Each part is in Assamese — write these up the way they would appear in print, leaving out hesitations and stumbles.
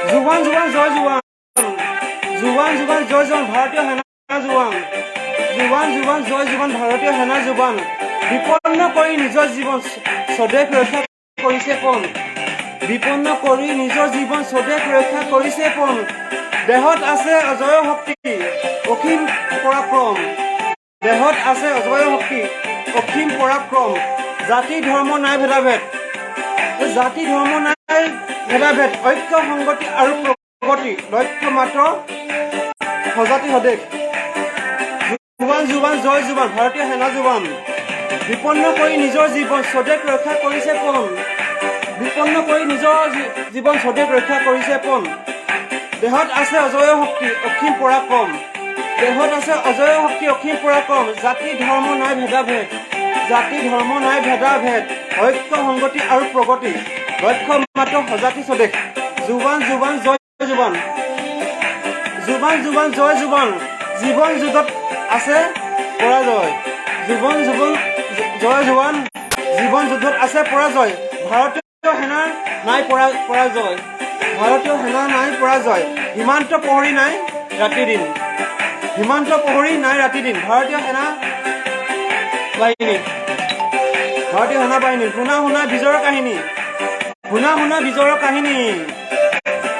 জোৱান জোৱান জয় জোৱান, জোৱান জোৱান জয় জোৱান ভাৰতীয় সেনা জোৱান, জোৱান জোৱান জয় জোৱান ভাৰতীয় সেনা জোৱান, বিপন্ন কৰি নিজৰ জীৱন স্বদেশ ৰক্ষা কৰিছে পণ, বিপন্ন কৰি নিজৰ জীৱন স্বদেশ ৰক্ষা কৰিছে পণ, দেহত আছে অজয় শক্তি অসীম পৰাক্ৰম, দেহত আছে অজয় শক্তি অসীম পৰাক্ৰম, জাতি ধৰ্ম নাই ভেদাভেদ, জাতি ধৰ্ম নাই ভেদাভেদ, ঐক্য সংগতি আৰু প্ৰগতি, লক্ষ্য মাত্ৰ সজাতি স্বদেশ, জোৱান জোৱান জয় জোৱান ভাৰতীয় সেনা জোৱান, বিপন্ন কৰি নিজৰ জীৱন স্বদেশ ৰক্ষা কৰিছে পণ, বিপন্ন কৰি নিজৰ জীৱন স্বদেশ ৰক্ষা কৰিছে পণ, দেহত আছে অজয় শক্তি অসীম পৰাক্ৰম, দেহত আছে অজয় শক্তি অসীম পৰাক্ৰম, জাতি ধৰ্ম নাই ভেদাভেদ, জাতি ধৰ্ম নাই ভেদাভেদ, ঐক্য সংগতি আৰু প্ৰগতি, লক্ষ্য মাত্ৰ সজাতি স্বদেশ, জোৱান জোৱান জয় জোৱান, জোৱান জোৱান জয় জোৱান, জীৱন যুদ্ধত আছে পৰাজয়, জীৱন জোৱান জয় জোৱান, জীৱন যুদ্ধত আছে পৰাজয়, ভাৰতীয় সেনাৰ নাই পৰাজয়, ভাৰতীয় সেনা নাই পৰাজয়, সীমান্ত প্ৰহৰী নাই ৰাতি দিন, সীমান্ত প্ৰহৰী নাই ৰাতি দিন, ভাৰতীয় সেনা বাহিনী, ভাৰতীয় সেনা বাহিনী, শুনা শুনা বিজয়ৰ কাহিনী, শুনা শুনা বিজয়ৰ কাহিনী,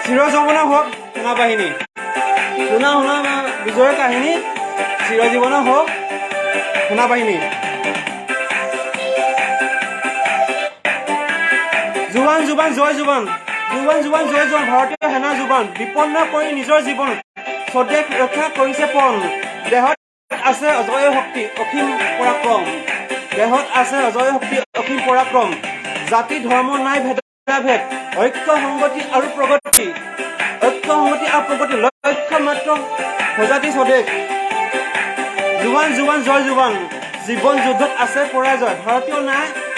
চিৰ যৌৱন হওক সেনা বাহিনী, শুনা শুনা বিজয়ৰ কাহিনী, চিৰ জীৱন হওক সেনা বাহিনী, জোৱান জোৱান জয় জোৱান, জোৱান জোৱান জয় জোৱান ভাৰতীয় সেনা জোৱান, বিপন্ন কৰি নিজৰ জীৱন স্বদেশ ৰক্ষা কৰিছে পণ, দেহত আছে অজয় শক্তি অসীম পৰাক্ৰম, দেহত আছে অজয় শক্তি অসীম পৰাক্ৰম, জাতি ধৰ্ম নাই ভেদাভেদ, ঐক্য সংগতি আৰু প্ৰগতি, ঐক্য সংগতি আৰু প্ৰগতি, লক্ষ্য মাত্ৰ সজাতি স্বদেশ, জোৱান জোৱান জয় জোৱান, জীৱন যুদ্ধত আছে পৰাজয়, ভাৰতীয়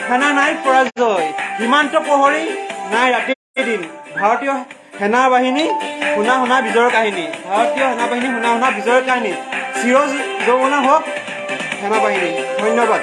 সেনা নাই পৰাজয়, সীমান্ত প্ৰহৰী নাই ৰাতি দিন, ভাৰতীয় সেনা বাহিনী শুনা শুনা বিজয়ৰ কাহিনী, ভাৰতীয় সেনা বাহিনী শুনা শুনা বিজয়ৰ কাহিনী, চিৰ যৌৱন হওক সেনা বাহিনী। ধন্যবাদ।